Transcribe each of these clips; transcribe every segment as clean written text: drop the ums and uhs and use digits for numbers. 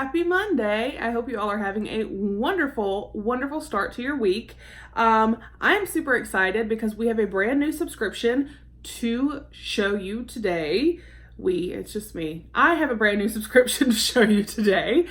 happy Monday. I hope you all are having a wonderful, wonderful start to your week. I am super excited because we have a brand new subscription to show you today. It's just me. I have a brand new subscription to show you today.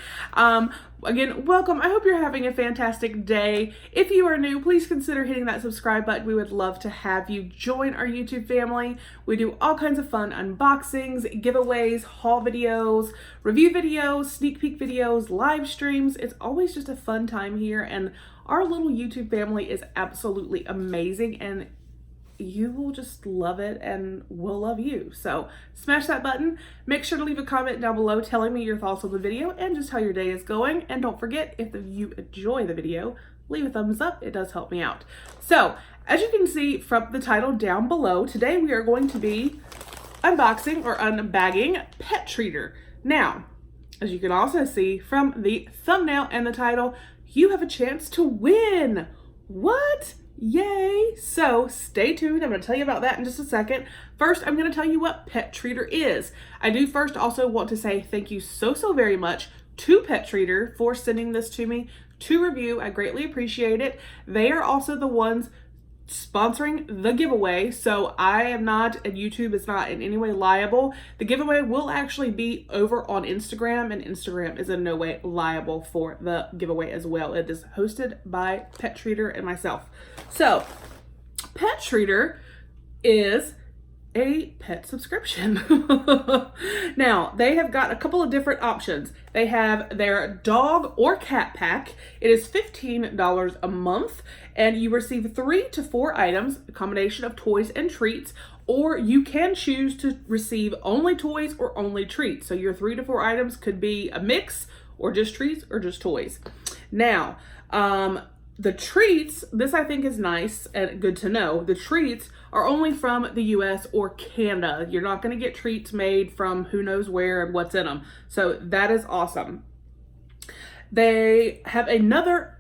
Again, welcome. I hope you're having a fantastic day. If you are new, please consider hitting that subscribe button. We would love to have you join our YouTube family. We do all kinds of fun unboxings, giveaways, haul videos, review videos, sneak peek videos, live streams. It's always just a fun time here, and our little YouTube family is absolutely amazing, and you will just love it and we'll love you. So smash that button. Make sure to leave a comment down below telling me your thoughts on the video and just how your day is going. And don't forget, if you enjoy the video, leave a thumbs up. It does help me out. So as you can see from the title down below, today we are going to be unboxing or unbagging Pet Treater. Now, as you can also see from the thumbnail and the title, you have a chance to win. What? Yay! So stay tuned. I'm going to tell you about that in just a second. First, I'm going to tell you what Pet Treater is. I do first also want to say thank you so very much to Pet Treater for sending this to me to review. I greatly appreciate it. They are also the ones sponsoring the giveaway, so I am not, and YouTube is not in any way liable. The giveaway will actually be over on Instagram, and Instagram is in no way liable for the giveaway as well. It is hosted by Pet Treater and myself. So Pet Treater is a pet subscription. Now, they have got a couple of different options. They have their dog or cat pack. It is $15 a month, and you receive 3 to 4 items, a combination of toys and treats, or you can choose to receive only toys or only treats. So your 3 to 4 items could be a mix, or just treats, or just toys. Now, the treats, this I think is nice and good to know. The treats are only from the US or Canada. You're not going to get treats made from who knows where and what's in them. So that is awesome. They have another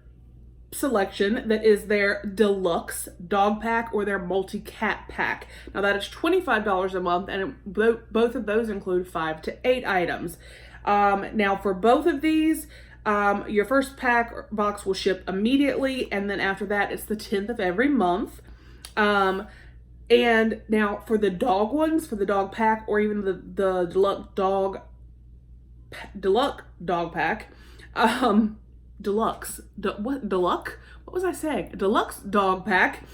selection that is their deluxe dog pack or their multi-cat pack. Now that is $25 a month, and both of those include 5 to 8 items. Now for both of these, your first pack or box will ship immediately, and then after that it's the 10th of every month. And now for the dog ones, for the dog pack, or even the deluxe dog pack, what was I saying? Deluxe dog pack,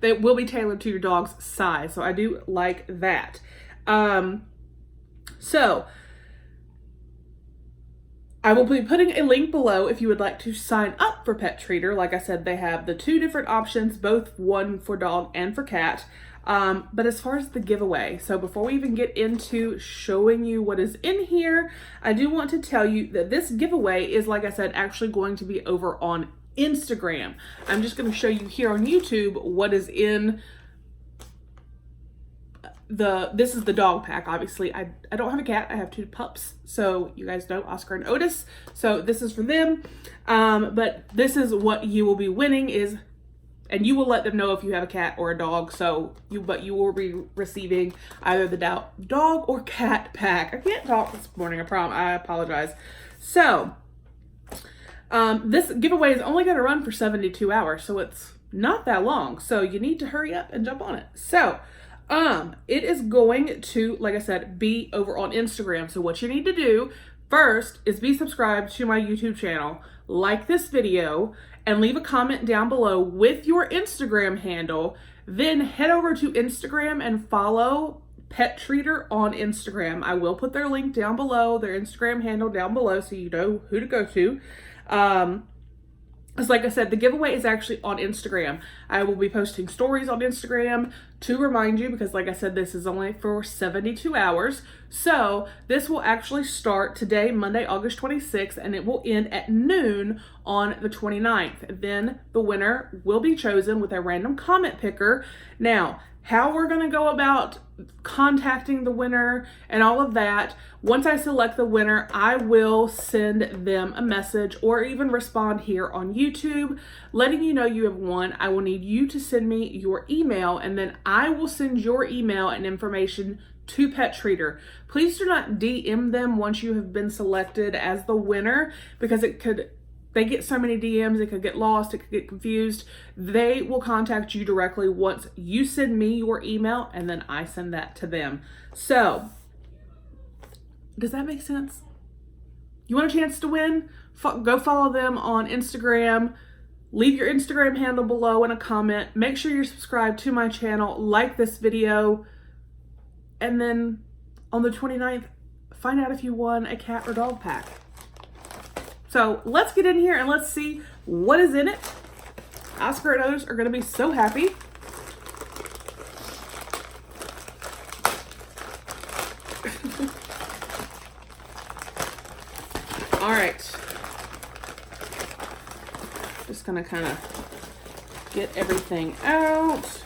they will be tailored to your dog's size. So I do like that. So I will be putting a link below if you would like to sign up for Pet Treater. Like I said, they have the 2 different options, both one for dog and for cat. But as far as the giveaway, so before we even get into showing you what is in here, I do want to tell you that this giveaway is, like I said, actually going to be over on Instagram. I'm just going to show you here on YouTube what is in this is the dog pack. Obviously I don't have a cat, I have 2 pups, so you guys know Oscar and Otis, so this is for them. But this is what you will be winning is, and you will let them know if you have a cat or a dog, but you will be receiving either the dog or cat pack. I can't talk this morning, I apologize. So this giveaway is only going to run for 72 hours, so it's not that long, so you need to hurry up and jump on it. So it is going to, like I said, be over on Instagram. So what you need to do first is be subscribed to my YouTube channel, like this video, and leave a comment down below with your Instagram handle. Then head over to Instagram and follow Pet Treater on Instagram. I will put their link down below, their Instagram handle down below, so you know who to go to. Because like I said, the giveaway is actually on Instagram. I will be posting stories on Instagram to remind you, because like I said, this is only for 72 hours. So this will actually start today, Monday, August 26th, and it will end at noon on the 29th. Then the winner will be chosen with a random comment picker. Now, how we're going to go about contacting the winner and all of that. Once I select the winner, I will send them a message or even respond here on YouTube letting you know you have won. I will need you to send me your email, and then I will send your email and information to Pet Treater. Please do not DM them once you have been selected as the winner, because they get so many DMs, it could get lost, it could get confused. They will contact you directly once you send me your email, and then I send that to them. So, does that make sense? You want a chance to win? Go follow them on Instagram. Leave your Instagram handle below in a comment. Make sure you're subscribed to my channel, like this video, and then on the 29th, find out if you won a cat or dog pack. So let's get in here and let's see what is in it. Oscar and others are going to be so happy. All right. Just going to kind of get everything out.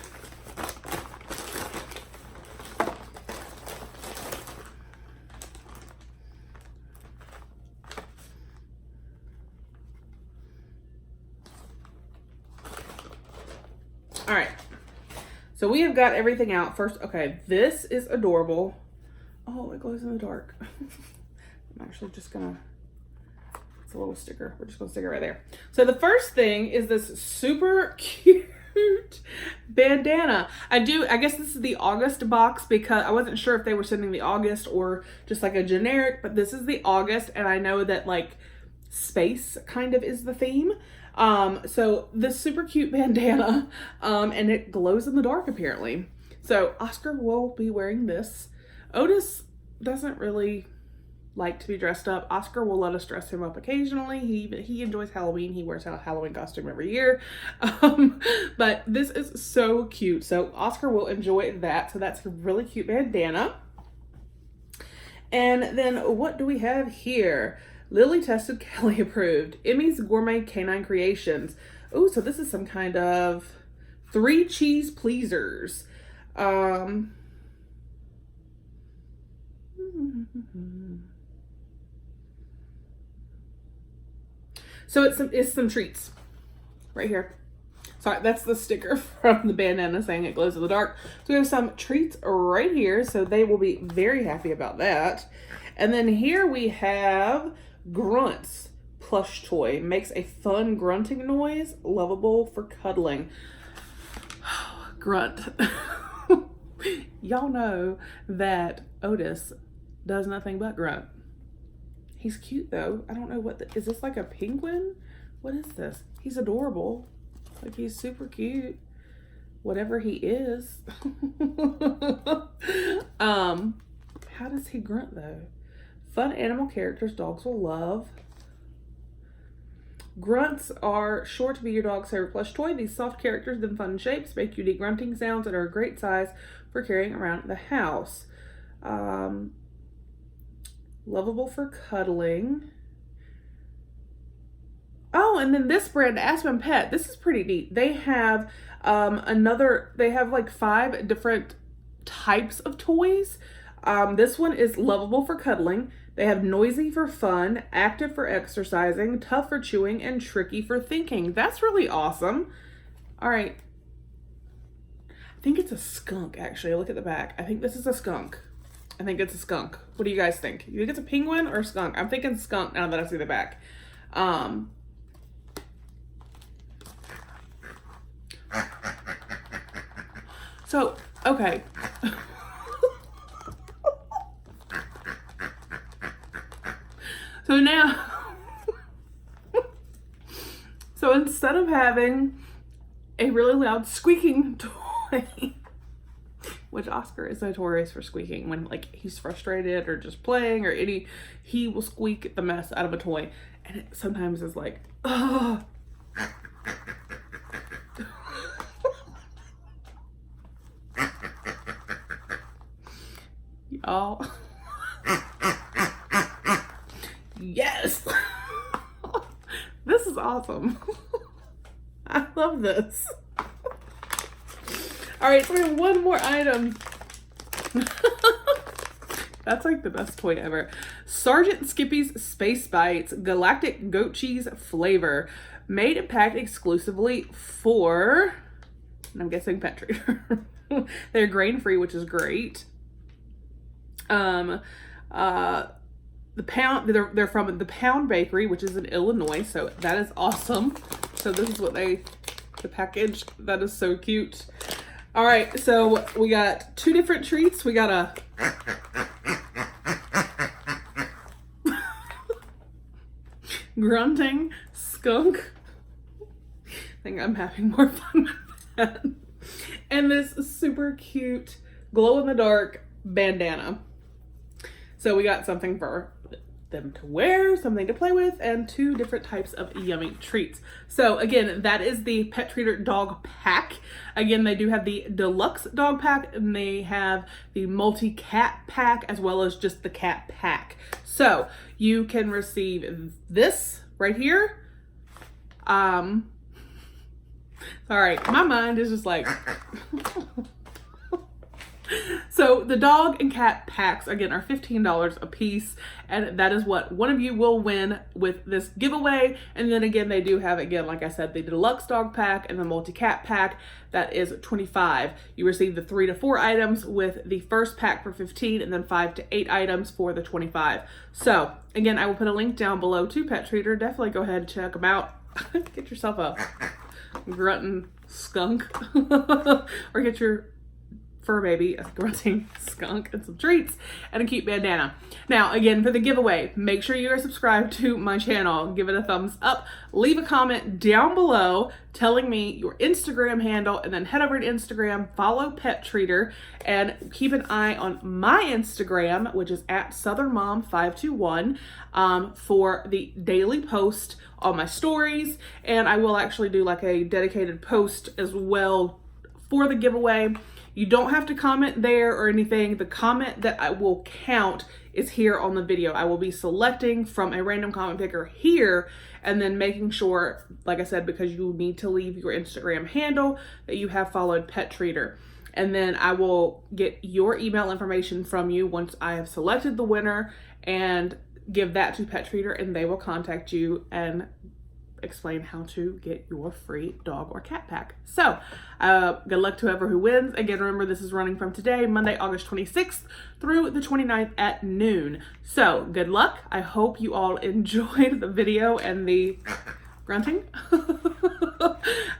All right, so we have got everything out. First, okay, this is adorable. Oh, it glows in the dark. I'm actually just gonna, it's a little sticker. We're just gonna stick it right there. So the first thing is this super cute bandana. I guess this is the August box because I wasn't sure if they were sending the August or just like a generic, but this is the August, and I know that like space kind of is the theme. So this super cute bandana, and it glows in the dark apparently. So Oscar will be wearing this. Otis doesn't really like to be dressed up. Oscar will let us dress him up occasionally. He enjoys Halloween. He wears a Halloween costume every year. But this is so cute. So Oscar will enjoy that. So that's a really cute bandana. And then what do we have here? Lily tested, Kelly approved. Emmy's Gourmet Canine Creations. Oh, so this is some kind of 3 cheese pleasers. So it's some treats right here. Sorry, that's the sticker from the bandana saying it glows in the dark. So we have some treats right here, so they will be very happy about that. And then here we have Grunts plush toy. Makes a fun grunting noise, lovable for cuddling. Grunt. Y'all know that Otis does nothing but grunt. He's cute though. I don't know is this like a penguin? What is this? He's adorable. Like, he's super cute. Whatever he is. How does he grunt though? Fun animal characters dogs will love. Grunts are sure to be your dog's favorite plush toy. These soft characters in fun shapes make unique grunting sounds and are a great size for carrying around the house. Lovable for cuddling. Oh, and then this brand, Aspen Pet. This is pretty neat. They have they have like 5 different types of toys. This one is lovable for cuddling. They have noisy for fun, active for exercising, tough for chewing, and tricky for thinking. That's really awesome. All right. I think it's a skunk, actually. Look at the back. I think this is a skunk. I think it's a skunk. What do you guys think? You think it's a penguin or a skunk? I'm thinking skunk now that I see the back. So, okay. So now, so instead of having a really loud squeaking toy, which Oscar is notorious for squeaking when like he's frustrated or just playing or he will squeak the mess out of a toy, and it sometimes is like, oh. Y'all. Yes. This is awesome. I love this. All right, so we have one more item. That's like the best toy ever. Sergeant Skippy's Space Bites Galactic Goat Cheese Flavor. Made and packed exclusively for, and I'm guessing pet treater. They're grain-free, which is great. The Pound, they're from the Pound Bakery, which is in Illinois, so that is awesome. So this is what the package, that is so cute. All right, so we got two different treats. We got a grunting skunk. I think I'm having more fun with that. And this super cute glow-in-the-dark bandana. So we got something for them to wear, something to play with, and two different types of yummy treats. So again, that is the Pet Treater Dog Pack. Again, they do have the Deluxe Dog Pack, and they have the Multi-Cat Pack, as well as just the Cat Pack. So you can receive this right here. All right, my mind is just like... So the dog and cat packs, again, are $15 a piece, and that is what one of you will win with this giveaway. And then again, they do have, again, like I said, the deluxe dog pack and the multi-cat pack. That is $25. You receive the 3 to 4 items with the first pack for $15, and then 5 to 8 items for the $25. So again, I will put a link down below to Pet Treater. Definitely go ahead and check them out. Get yourself a grunting skunk or get your fur baby a grunting skunk and some treats and a cute bandana. Now again, for the giveaway, make sure you are subscribed to my channel, give it a thumbs up, leave a comment down below telling me your Instagram handle, and then head over to Instagram, follow Pet Treater, and keep an eye on my Instagram, which is at southernmom521, for the daily post on my stories. And I will actually do like a dedicated post as well for the giveaway. You don't have to comment there or anything. The comment that I will count is here on the video. I will be selecting from a random comment picker here, and then making sure, like I said, because you need to leave your Instagram handle, that you have followed Pet Treater. And then I will get your email information from you once I have selected the winner, and give that to Pet Treater, and they will contact you and explain how to get your free dog or cat pack. So good luck to whoever who wins. Again, remember, this is running from today, Monday, August 26th through the 29th at noon. So good luck. I hope you all enjoyed the video and the grunting.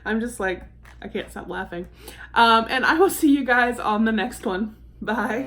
I'm just like, I can't stop laughing. And I will see you guys on the next one. Bye.